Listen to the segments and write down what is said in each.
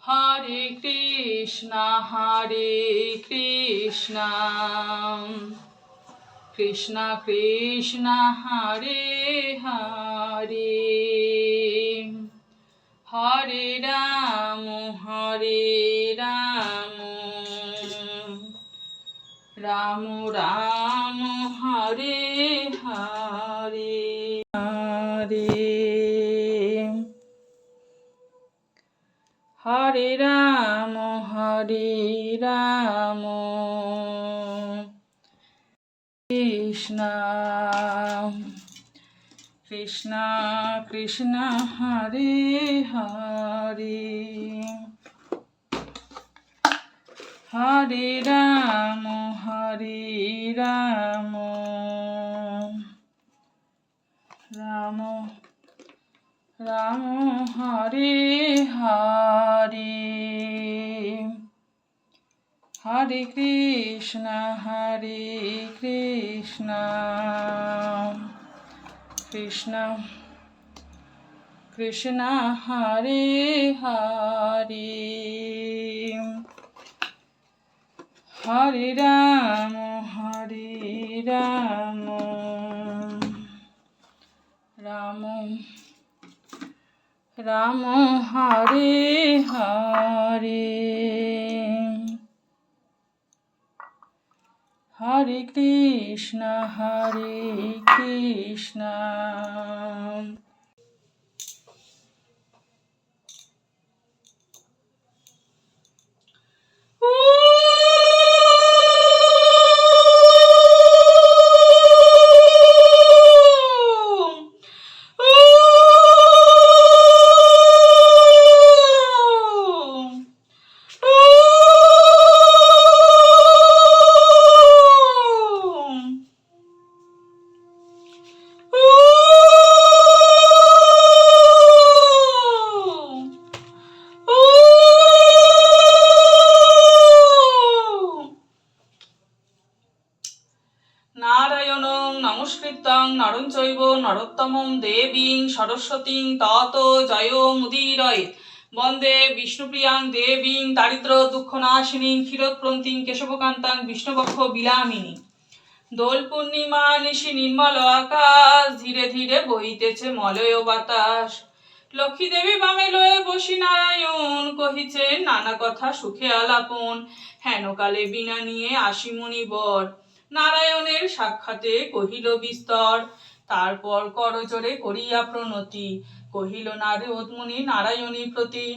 হরে কৃষ্ণ কৃষ্ণ কৃষ্ণ হরে হরে, হরে রাম রাম রাম হরে হরে হরে, হরে রাম কৃষ্ণ কৃষ্ণ কৃষ্ণ হরে হরে, হরে রাম রাম রাম হরে হরে, হরে কৃষ্ণ কৃষ্ণ কৃষ্ণ হরে হরে, হরে রাম রাম রাম হরে হরে, হরে কৃষ্ণ নারায়ণং নমস্কৃত্যং নরং চৈব নরোত্তমং দেবীং সরস্বতীং ততো জয়মুদীরয়ে, বন্দে বিষ্ণুপ্রিয়াং দেবীং দারিদ্র দুঃখনাশিনীং ক্ষীরোৎপন্থীং কেশবকান্তাং বিষ্ণুবক্ষ বিলামিনী। দোল পূর্ণিমা নিশি নির্মল আকাশ, ধীরে ধীরে বহিতেছে মলয় বাতাস। লক্ষ্মী দেবী বামে লয়ে বসি নারায়ণ, কহিছে নানা কথা সুখে আলাপন। হেন কালে বিনা নিয়ে আসি মুনিবর, নারায়ণের সাক্ষাতে কহিল বিস্তর। তারপর করজোরে করিয়া প্রণতি, কহিল নারদ মুনি নারায়ণী প্রতি।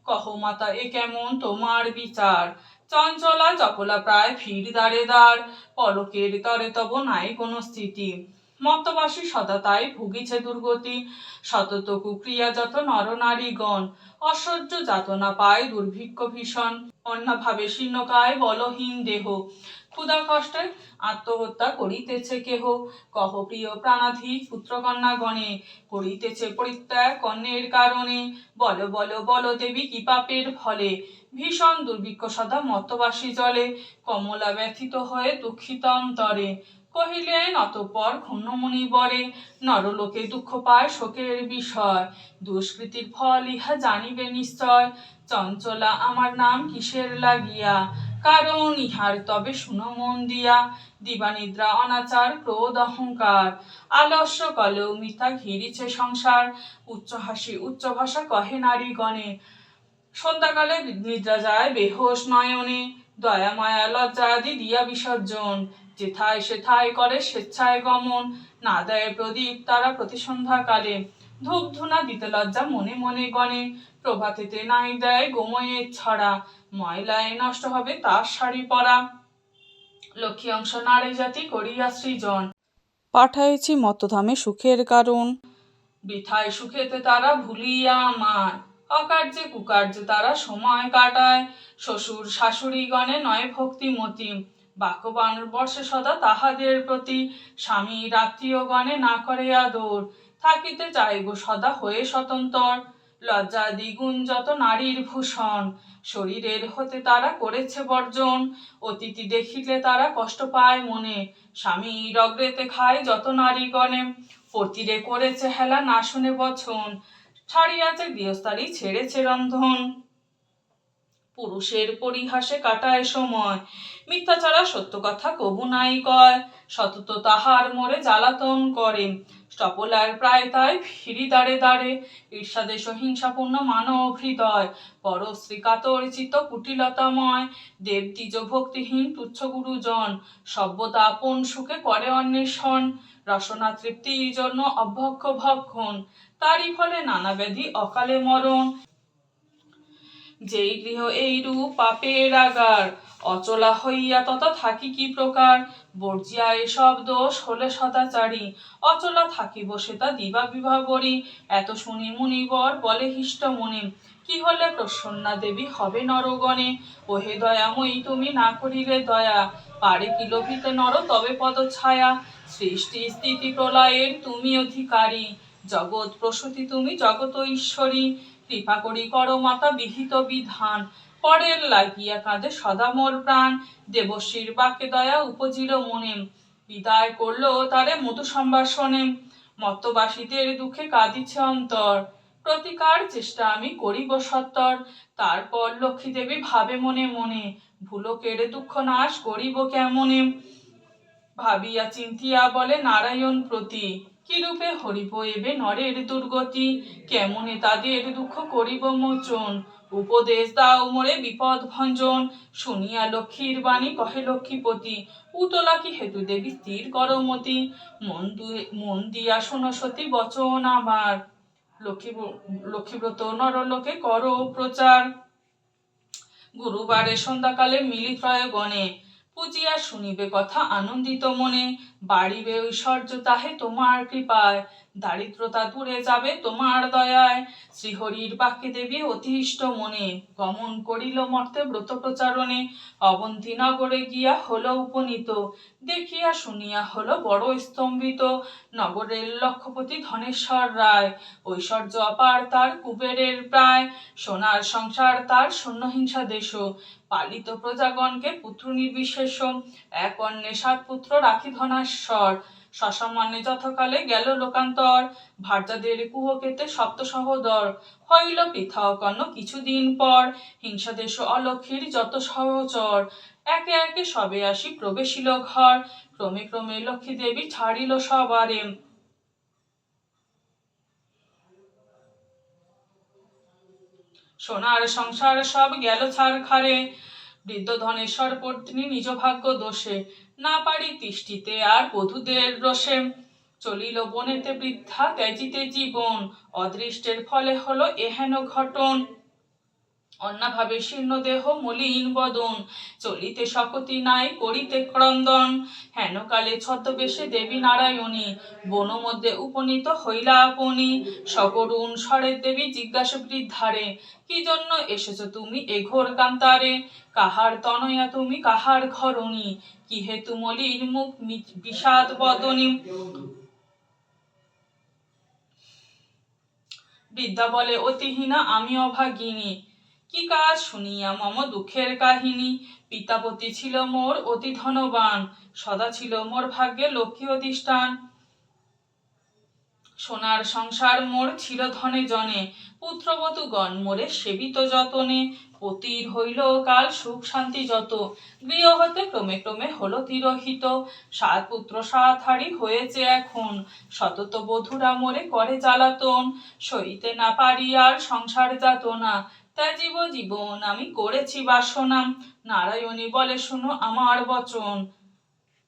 কহ মাতা এ কেমন তোমার বিচার, চঞ্চলা চপলা প্রায় ফির দ্বারে দ্বার। পলকের তরে তব নাই কোনো স্থিতি, মত্তবাসী সদা তাই ভুগিছে দুর্গতি। সতত কুক্রিয়া যত নর নারীগণ, অসহ্য যাতনা পায় দুর্ভিক্ষ ভীষণ। অন্যভাবে শীর্ণকায় বলহীন দেহ, ক্ষুধা কষ্টে আত্মহত্যা করিতেছে কেহ। কহ প্রিয় প্রাণাধিক পুত্রকন্যা গণে, করিতেছে পরিত্যাগ কন্যের কারণে। বল দেবী কি পাপের ফলে, ভীষণ দুর্ভিক্ষ সদা মত্তবাসী জলে। কমলা ব্যথিত হয়ে দুঃখিত অন্তরে, কহিলেন অতঃপর ক্ষুণ্ণ মুনিবরে। নরলোকে দুঃখ পায় শোকের বিষয়, দুষ্কৃতির ফল ইহা জানিবে নিশ্চয়। চঞ্চলা আমার নাম কিসের লাগিয়া, কারণ ইহার তবে শুনো মন দিয়া। দিবানিদ্রা অনাচার ক্রোধ অহংকার, আলস্য কলেও মিথ্যা ঘিরিছে সংসার। উচ্চ হাসি উচ্চ ভাষা কহে নারীগণে, সন্ধ্যাকালে নিদ্রা যায় বেহোশ নয়নে। দয়া মায়া লজ্জা আদি দিয়া বিসর্জন, যেথায় সেথায় করে স্বেচ্ছায় গমন। না দেয় প্রদীপ তারা প্রতি সন্ধ্যাকালে, ধূপ ধুনা দিতে লজ্জা মনে মনে গণে। প্রভাতেতে নাই দেয় গোময়ের ছড়া, ময়লায় নষ্ট হবে তার শাড়ি পরা। লক্ষ্মী অংশ নারী জাতি করিয়া সৃজন, পাঠাইছি মত্তধামে সুখের কারণ। বৃথায় সুখেতে তারা ভুলিয়া আমায়, অকার্যে কুকার্যে তারা সময় কাটায়। শ্বশুর শাশুড়ি গণে নয় ভক্তিমতী, বাক্যবান বর্ষে সদা তাহাদের প্রতি। স্বামী আত্মীয় গণে না করে আদর, থাকিতে চায় গো সদা হয়ে স্বতন্ত্র। লজ্জা দ্বিগুণ যত নারীর ভূষণ, শরীরের হতে তারা করেছে বর্জন। অতিথি দেখিলে তারা কষ্ট পায় মনে, স্বামীর অগ্রেতে খায় যত নারীগণে। পতিরে করেছে হেলা না শুনে বচন, ছাড়িয়াছে গৃহস্থালি ছেড়েছে রন্ধন। পুরুষের পরিহাসে কাটায় সময়, মিথ্যা ছাড়া সত্য কথা কবু নাই কয়, সতত তাহার মোরে জ্বালাতন করে, চপলার প্রায় তাই ফিরি দাঁড়ে দাঁড়ে, ঈর্ষাদেশ হিংসাপূর্ণ মানব হৃদয়, পরশ্রী কাতর চিত্ত কুটিলতাময়, দেব দ্বিজ ভক্তিহীন তুচ্ছ গুরুজন, সভ্যতা আপন সুখে করে অন্বেষণ, রসনা তৃপ্তির জন্য অভক্ষ ভক্ষণ, তারই ফলে নানা ব্যাধি অকালে মরণ। যেই গৃহ এইরূপ পাপের আগার, অচলা হইয়া তথা থাকি কি প্রকার, বর্জিয়া এসব দোষ হলে সদাচারী, অচলা থাকিব সেটা দিবা বিবাহ করি, এত শুনি মুনিবর বলে হিষ্ট মনে, কি হলে প্রসন্না দেবী হবে নরগণে, ওহে দয়াময়ী তুমি না করিলে দয়া, পারে কি লোভিতে নর তবে পদ ছায়া, সৃষ্টি স্থিতি প্রলয়ের তুমি অধিকারী, জগৎ প্রসূতি তুমি জগত ঈশ্বরী, কৃপা করি করো মাতা বিহিত বিধান, পরের লাগিয়া কাঁদে সদা মোর প্রাণ, দেবশ্রীর বাক্যে দয়া উপজিল মনে, বিদায় করলো তারে মধু সম্ভাষণে, মত্তবাসীদের দুঃখে কাঁদিছে অন্তর, প্রতিকার চেষ্টা আমি করিব সত্তর, তারপর লক্ষ্মী দেবী ভাবে মনে মনে, ভুলোকের দুঃখ নাশ করিব কেমনে, ভাবিয়া চিন্তিয়া বলে নারায়ণ প্রতি, কিরূপে হরিব এবে নরের দুর্গতি, কেমনে তাদের দুঃখ করিব মোচন, উপদেশ দাও মোরে বিপদ ভঞ্জন, শুনিয়া লক্ষ্মীর বাণী কহে লক্ষ্মীপতি, উতলা কি হেতু দেবী স্থির করো মতি, মন দিয়া শোনো সতী বচন আমার, লক্ষ্মীব্রত নরলোকে করো প্রচার, গুরুবারে সন্ধ্যাকালে মিলিত্রয় গণে, পূজিয়া শুনিবে কথা আনন্দিত মনে, বাড়িবে ঐশ্বর্য তাহে তোমার কৃপায়, দারিদ্রতা দূরে যাবে তোমার দয়ায়, শ্রীহরির বাক্যে দেবী অতিষ্ঠ মনে, গমন করিল মর্তে ব্রত প্রচারণে, অবন্তী নগরে গিয়া হলো উপনীত, দেখিয়া শুনিয়া হলো বড় স্তম্ভিত, নগরের লক্ষপতি ধনেশ্বর রায়, ঐশ্বর্য অপার তার কুবেরের প্রায়, সোনার সংসার তার শূন্য হিংসা দেশ, পালিত প্রজাগণকে পুত্র নির্বিশেষ, এক অন্যে 7 পুত্র রাখি ধনাশ্বর, সসম্মানে যথকালে গেল লোকান্তর, ভার্যাদের কুহকেতে সপ্ত সহোদর, হইল পৃথক অন্য কিছুদিন পর, হিংসা দেশ অলক্ষীর যত সহচর, একে একে সবে আসি প্রবেশিল ঘর, ক্রমে ক্রমে লক্ষ্মী দেবী ছাড়িল সবারে, সোনার সংসার সব গেল ছারখারে, বৃদ্ধ ধনেশ্বর পত্নী নিজ ভাগ্য দোষে, না পারি তিষ্ঠিতে আর বধূদের রোষে, চলিল বনেতে বৃদ্ধা ত্যাজিতে জীবন, অদৃষ্টের ফলে হলো এহেন ঘটন, অন্যভাবে শীর্ণ দেহ মলিন বদন, চলিতে শকতি নাই করিতে ক্রন্দন, হেনকালে ছদ্মবেশে দেবী নারায়ণী, বন মধ্যে উপনীত হইলা আপনি, সকরুণ স্বরের দেবী জিজ্ঞাসা বৃদ্ধারে, কি জন্য এসেছ তুমি এ ঘোর কান্তারে, কাহার তনয়া তুমি কাহার ঘরণী, কি হেতু মলিন মুখ বিষাদ বদনী, বৃদ্ধা বলে অতিহীনা আমি অভাগিনী, কি কাজ শুনিয়া মম দুঃখের কাহিনী, পিতাপতি ছিল মোর অতি ধনবান, সদা ছিল মোর ভাগ্যে লক্ষ্মী অধিষ্ঠান, সোনার সংসার মোর ছিল ধনে জনে, পুত্রবধূগণ মোরে সেবিত যতনে, পতির হইল কাল সুখ শান্তি যত, গৃহ হতে ক্রমে ক্রমে হলো তিরোহিত, 7 পুত্র 7 হারি হয়েছে এখন, সতত বধূরা মোরে করে জ্বালাতন, সইতে না পারি আর সংসার যাতনা, ত্যাজিব জীবন আমি করেছি বাসনা, নারায়ণী বলে শুনো আমার বচন,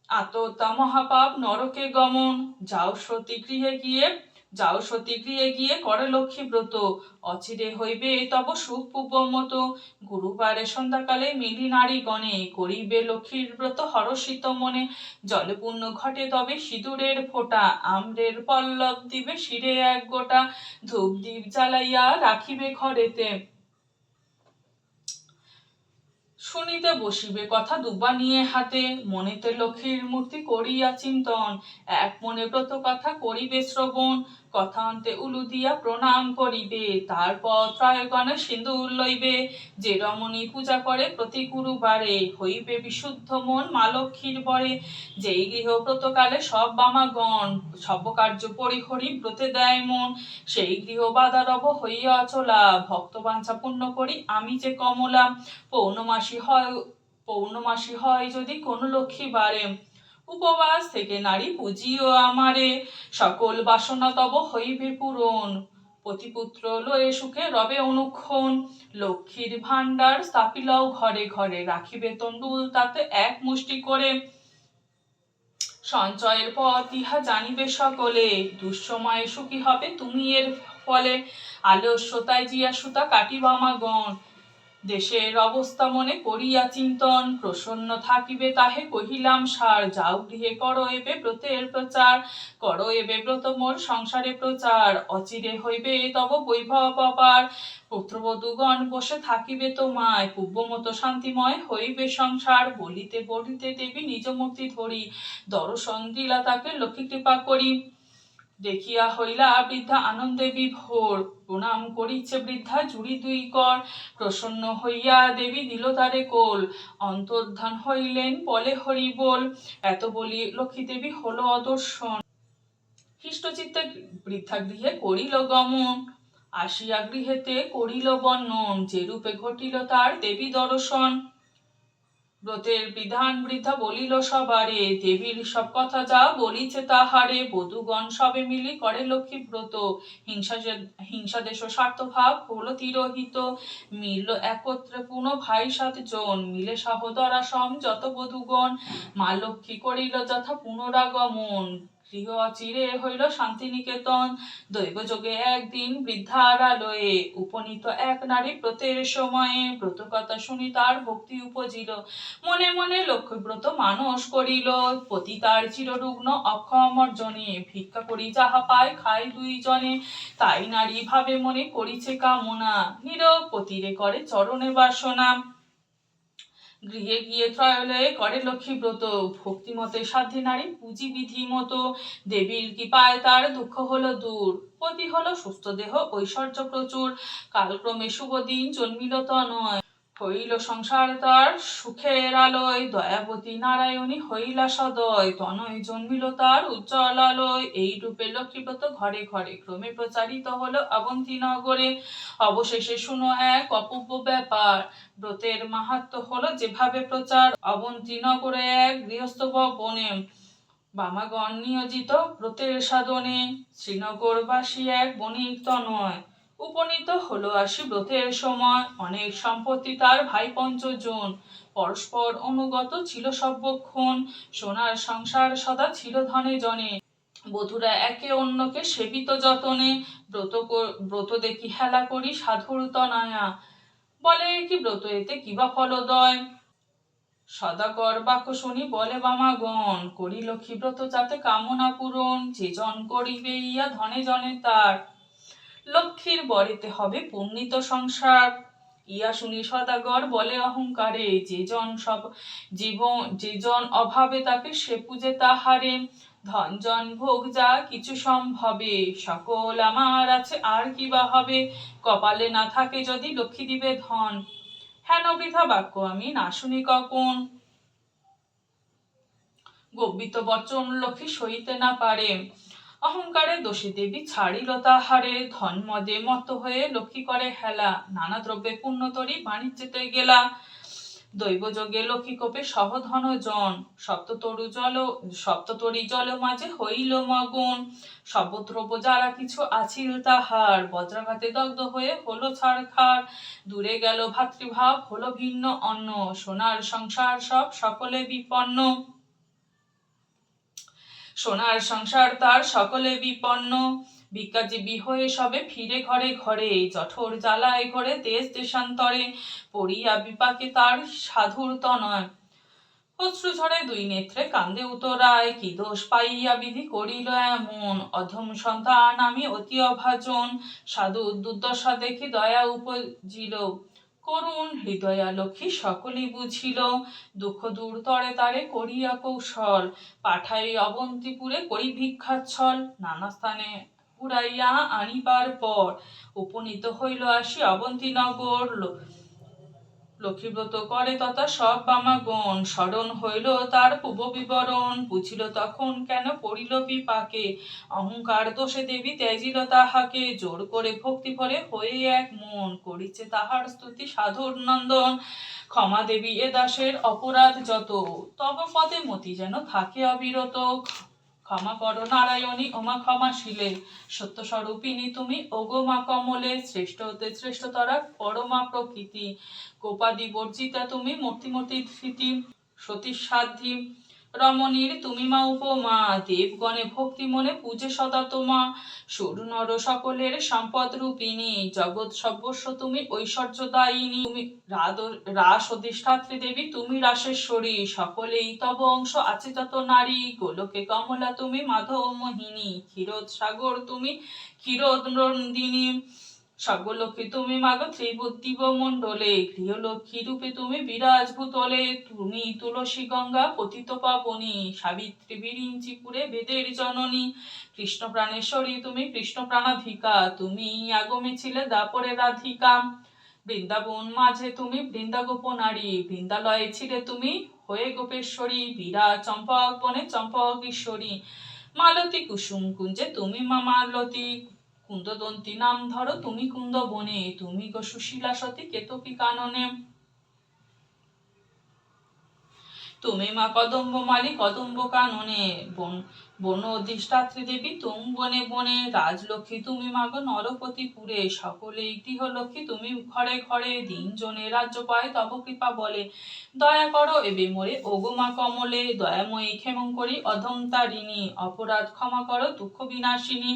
আত্মহত্যা মহাপাপ নরকে গমন, যাও সতী গৃহে গিয়ে করে লক্ষ্মী ব্রত, অচিরে হইবে তব সুখ পূর্ব মতো, গুরুবারে সন্ধ্যাকালে মিলি নারী গণে, করিবে লক্ষ্মীর ব্রত হরষিত মনে, জলে পুণ্য ঘটে তবে সিঁদুরের ফোঁটা, আম্রের পল্লব দিবে শিরে এক গোটা, ধূপ দীপ জ্বালাইয়া রাখিবে ঘরেতে, শুনিতে বসিবে কথা দুবা নিয়ে হাতে, মনেতে লক্ষ্মীর মূর্তি করিয়া চিন্তন, এক মনে ব্রত কথা করিবে শ্রবণ, কথান্তে উলু দিয়া প্রণাম করিবে, তারপর ত্রয়গণে সিন্দুর লইবে। যে রমণী পূজা করে প্রতি গুরুবারে, হইবে বিশুদ্ধ মন মা লক্ষ্মীর বরে। যেই গৃহ ব্রতকালে সব বামাগণ, সব কার্য পরিহরি ব্রতে দেয় মন, সেই গৃহ বাধারব হইয়া চলা, ভক্ত বাঞ্ছা পূর্ণ করি আমি যে কমলা। পৌর্ণমাসী হয় যদি কোন লক্ষ্মী বারে, উপবাস থেকে নারী পুজিও আমারে, সকল বাসনা তব হইবে পূরণ, পতিপুত্র লয়ে সুখে রবে অনুক্ষণ। লক্ষ্মীর ভাণ্ডার স্থাপিলও ঘরে ঘরে, রাখিবে তণ্ডুল তাতে এক মুষ্টি করে। সঞ্চয়ের পথ ইহা জানিবে সকলে, দুঃসময়ে সুখী হবে তুমি এর ফলে। আলস্যতায় জিয়াসুতা কাটিবা মাগণ, দেশের অবস্থা মনে করিয়া চিন্তন, প্রসন্ন থাকিবে তাহে কহিলাম সার। যাও গৃহে করো এবে ব্রতের প্রচার, করো এবে ব্রত মোর সংসারে প্রচার, অচিরে হইবে তব বৈভব অপার। পুত্রবধূগণ বসে থাকিবে তোমায়, পূর্বমত শান্তিময় হইবে সংসার। বলিতে বলিতে দেবী নিজ মূর্তি ধরি, দর্শন দিলা তাকে লক্ষ্মী কৃপা করি। দেখিয়া হইলা বৃদ্ধা আনন্দে বিভোর, প্রণাম করিছে বৃদ্ধা জুড়ি দুই কর। প্রসন্ন হইয়া দেবী দিল তারে কোল, অন্তর্ধান হইলেন বলে হরি বল। এত বলি লক্ষ্মী দেবী হলো অদর্শন, হৃষ্টচিত্তে বৃদ্ধা গৃহে করিল গমন। আসিয়া গৃহেতে করিল বর্ণন, যে রূপে ঘটিল তার দেবী দর্শন। ব্রতের বিধান বৃদ্ধা বলিল সবারে, দেবীর সব কথা যা বলিছে তাহারে। বধূগণ সবে মিলি করে লক্ষ্মী ব্রত, হিংসা দেশ স্বার্থ ভাব হলো তিরোহিত। মিলল একত্রে পুনঃ ভাই 7 জন, মিলে সহোদরা সম যত বধূগণ। মা লক্ষ্মী করিল যথা পুনরাগমন, গৃহ অচিরে হইল শান্তিনিকেতন। দৈবযোগে একদিন বৃদ্ধার আলয়ে, উপনীত এক নারী ব্রতের সময়ে। ব্রত কথা শুনি তার ভক্তি উপজিল, মনে মনে লক্ষ্মী ব্রত মানস করিল। পতি তার চিররুগ্ন অক্ষম অর্জনে, ভিক্ষা করি যাহা পায় খায় 2 জনে। তাই নারী ভাবে মনে করিছে কামনা, নীরব পতিরে করে চরণে বাসনা। গৃহে গিয়ে ত্রয়োলয়ে করে লক্ষ্মী ব্রত, ভক্তিমতে সাধ্যে নারী পুঁজি বিধি মতো। দেবীর কৃপায় তার দুঃখ হলো দূর, পতি হলো সুস্থ দেহ ঐশ্বর্য প্রচুর। কালক্রমে শুভ দিন জন্মিল তনয়, হইল সংসার তার সুখের আলোয়। দয়াবতী নারায়ণী হইলা সদয়, তনয় জন্মিল তার উজ্জ্বল আলোয়। এই রূপে লক্ষ্মীব্রত ঘরে ঘরে ক্রমে প্রচারিত হলো অবন্তী নগরে। অবশেষে শুনো এক অপূর্ব ব্যাপার, ব্রতের মাহাত্ম্য হলো যেভাবে প্রচার। অবন্তী নগরে এক গৃহস্থ বনে, বামাগণ নিয়োজিত ব্রতের সাধনে। শ্রীনগরবাসী এক বণিক তনয়, উপনীত হলো আসি ব্রতের সময়। অনেক সম্পত্তি তার ভাই 5 জন, পরস্পর অনুগত ছিল সর্বক্ষণ। সোনার সংসার সদা ছিল ধনে জনে, বধূরা একে অন্যকে সেবিত যতনে। ব্রত দেখি হেলা করি সাধুর তনয়া, বলে কি ব্রত এতে কিবা ফলদয়। সদাগর বাক্য শুনি বলে বামাগণ, করি লক্ষ্মী ব্রত যাতে কামনা পূরণ। যে জন করিবে ইয়া ধনে জনে তার, লক্ষ্মীর বরেতে হবে পুণ্যিত সংসার। ইয়া শুনি সদাগর বলে অহংকারে, যে জন অভাবে তাকে সে পূজে তাহারে। ধন জন ভোগ যা কিছু সম্ভবে, সকল আমার আছে আর কি বা হবে। কপালে না থাকে যদি লক্ষ্মী দিবে ধন, হেন বৃথা বাক্য আমি না শুনি কখন। গর্বিত বচন লক্ষ্মী সইতে না পারে, অহংকারে দোষী দেবী ছাড়িল তাহারে। ধন মদে মত্ত হয়ে লক্ষ্মী করে হেলা, নানা দ্রব্যে পুণ্যতরী বাণিজ্যেতে গেলা। দৈবযোগে লক্ষ্মী কোপে সহধন জন, সপ্ততরী জল মাঝে হইল মগন। সবদ্রব্য যারা কিছু আছিল তাহার, বজ্রাঘাতে দগ্ধ হয়ে হলো ছারখার। দূরে গেল ভাতৃভাব হলো ভিন্ন অন্ন, সোনার সংসার সব সকলে বিপন্ন। সোনার সংসার তার সকলে বিপন্ন, ভিক্ষাজীবী হয়ে সবে ফিরে ঘরে ঘরে। জঠর জ্বালায় ঘরে দেশ দেশান্তরে, পড়িয়া বিপাকে তার সাধুর তনয়। অশ্রু ঝরে 2 নেত্রে কান্দে উতরায়, কি দোষ পাইয়া বিধি করিল এমন। অধম সন্তান আমি অতি অভাজন, সাধু দুর্দশা দেখি দয়া উপজিল। করুণ হৃদয়া লক্ষ্মী সকলই বুঝিল, দুঃখ দূর তরে তারে করিয়া কৌশল। পাঠাই অবন্তীপুরে করি ভিক্ষাচ্ছল, নানা স্থানে কুড়াইয়া আনিবার পর উপনীত হইল আসি অবন্তীনগর। লক্ষ্মীব্রত করে তথা সব বামাগণ, স্মরণ হইল তার পূর্ব বিবরণ। বুঝিল তখন কেন পড়িল বিপাকে, অহংকার দোষে দেবী ত্যাজিল তাহাকে। জোর করে ভক্তি ভরে হয়ে এক মন, করিছে তাহার স্তুতি সাধুর নন্দন। ক্ষমা দেবী এ দাসের অপরাধ যত, তব পদে মতি যেন থাকে অবিরত। ক্ষমা করো নারায়ণী ওমা ক্ষমাশীলে, সত্য স্বরূপিণী তুমি ওগো মা কমলে। শ্রেষ্ঠ হতে শ্রেষ্ঠতরা পরমা প্রকৃতি, কোপাদি বর্জিতা তুমি মূর্তিমতি স্মৃতি। সতীর সাধ্যি রমণীর তুমি মা উপমা, দেবগণে ভক্তি মনে পূজে সদা তোমা। সুর নর সকলের সম্পদ রূপিণী, জগৎ সর্বস্ব তুমি ঐশ্বর্যদায়িনী। তুমি রাস অধিষ্ঠাত্রী দেবী তুমি রাসেশ্বরী, সকলেই তব অংশ আছে যত নারী। গোলকে কমলা তুমি মাধব মোহিনী, ক্ষীরোদ সাগর তুমি ক্ষীরোদনন্দিনী। সর্বলক্ষ্মী তুমি মাগো ত্রিভুব মণ্ডলে, গৃহলক্ষ্মী রূপে তুমি বিরাজ ভূতলে। তুমি তুলসী গঙ্গা পতিত পাবনী, সাবিত্রী বিরিঞ্চিপুরে বেদের জননী। কৃষ্ণ প্রাণেশ্বরী তুমি কৃষ্ণ প্রাণাধিকা, তুমি আগমে ছিলে দাপরে রাধিকা। বৃন্দাবন মাঝে তুমি বৃন্দা গোপনারী, বৃন্দালয়ে ছিলে তুমি হয়ে গোপেশ্বরী। বীরা চম্পক বনে চম্পক ঈশ্বরী, মালতী কুসুম কুঞ্জে তুমি মা মালতী। কুন্দদন্তী নাম ধরো তুমি কুন্দ বনে, তুমি গো সুশীলা সতী কেতকী কাননে। তুমি মা কদম্ব মালি কদম্ব কাননে, বন অধিষ্ঠাত্রী দেবী তুম বনে বনে। রাজলক্ষ্মী তুমি মাগো নরপতিপুরে, সকলেই গৃহলক্ষ্মী তুমি ঘরে ঘরে। দিন জনে রাজ্য পায় তব কৃপা বলে, দয়া করো এবে মোরে ওগো মা কমলে। দয়াময়ী ক্ষেমঙ্করী অধম তারিণী, অপরাধ ক্ষমা করো দুঃখ বিনাশিনী।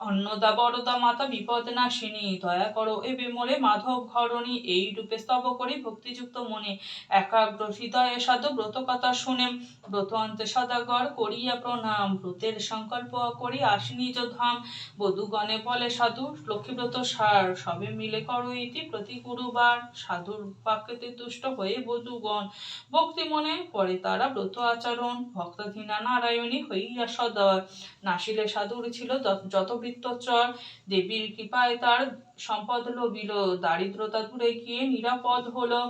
অন্নদা বরদা মাতা বিপদ নাশিনী, দয়া করো এবে মোরে মাধব ঘরণী। এই রূপে স্তব করি ভক্তিযুক্ত মনে, একাগ্র হৃদয়ে সাধু ব্রত কথা শুনে। ব্রত অন্তে সদাগর করিয়া প্রণাম, ব্রতের সংকল্প করি আসি নিজ ধাম। বধূগণে বলে সাধু লক্ষ্মীব্রত সার, সবে মিলে করো ইতি প্রতি গুরুবার। সাধুর বাক্যতে তুষ্ট হয়ে বধূগণ, ভক্তি মনে করে তারা ব্রত আচরণ। ভক্তাধীনা নারায়ণী হইয়া সদয়, নাসিলে সাধুর ছিল যত বৃত্তচর। দেবীর কৃপায় তার সম্পদ লভিল, দারিদ্রতা দূরে গিয়ে নিরাপদ হলো।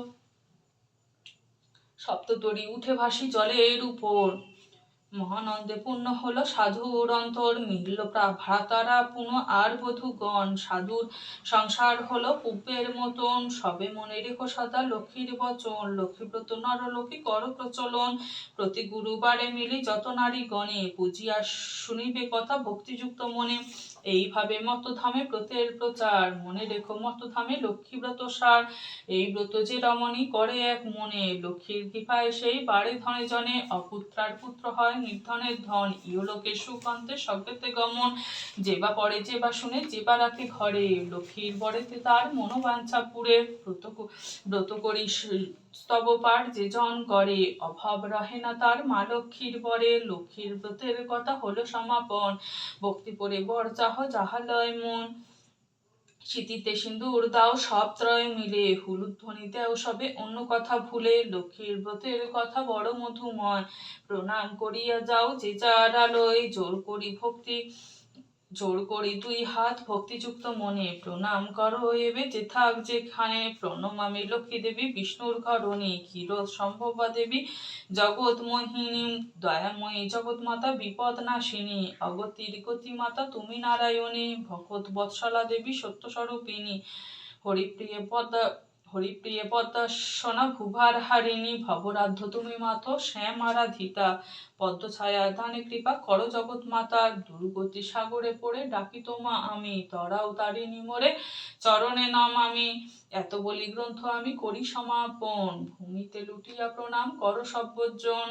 সপ্ততরী উঠে ভাসি জলের উপর, মহানন্দে পূর্ণ হলো সাধুর অন্তর। মিলল ভ্রাতারা পুনঃ আর বধূগণ, সাধুর সংসার হলো পূর্বের মতন। সবে মনে রেখো সদা লক্ষ্মীর বচন, লক্ষ্মীব্রত নরলোকে কর প্রচলন। প্রতি গুরুবারে মিলি যত নারী গণে, পুজিয়া শুনিবে কথা ভক্তিযুক্ত মনে। এইভাবে মতধামে ব্রতের প্রচার, মনে রেখো মতধামে লক্ষ্মীব্রত সার। এই ব্রত যে রমণী করে এক মনে, লক্ষ্মীর কৃপায় সেই বাড়ে ধনে জনে। অপুত্রার পুত্র হয় নির্ধনের ধন, ইহলোকে সুখ অন্তে স্বর্গেতে গমন। যেবা পড়ে যেবা শুনে যেবা রাখে ঘরে, লক্ষ্মীর বরেতে তার মনোবাঞ্ছা পুরে। ব্রত করি স্তব পাঠ যে জন করে, অভাব রহে না তার মা লক্ষ্মীর বরে। লক্ষ্মীর ব্রতের কথা হলো সমাপন, ভক্তি করে বর চাহ যাহা লয় মন। স্মৃতিতে সিন্দুর দাও সব ত্রয় মিলে, হুলুদ ধ্বনি দেও সবে অন্য কথা ভুলে। লক্ষ্মীর ব্রতের কথা বড় মধুময়, প্রণাম করিয়া যাও যে যার আলোয়। জোর করি দুই হাত ভক্তিযুক্ত মনে, প্রণাম করো এবে যে থাক যেখানে। প্রণমামি লক্ষ্মী দেবী বিষ্ণুর ঘরণী, ক্ষীরোদ সম্ভবা দেবী জগৎ মোহিনী। দয়াময়ী জগৎ মাতা বিপদ নাশিনী, অগতির গতি মাতা তুমি নারায়ণী। ভগৎ বৎসলা দেবী সত্য স্বরূপিণী, হরিপ্রিয়ে পদ্মাসনা ভুভার হারিণী। ভবরাধ্য তুমি মাত শ্যাম আরাধিতা, পদ্ম ছায়া দানে কৃপা করো জগৎ মাতা। দুর্গতি সাগরে পড়ে ডাকি তোমা আমি, তরাও তারিণী মোরে চরণে নমামি। এত বলি গ্রন্থ আমি করি সমাপন, ভূমিতে লুটিয়া প্রণাম করো সর্বজন।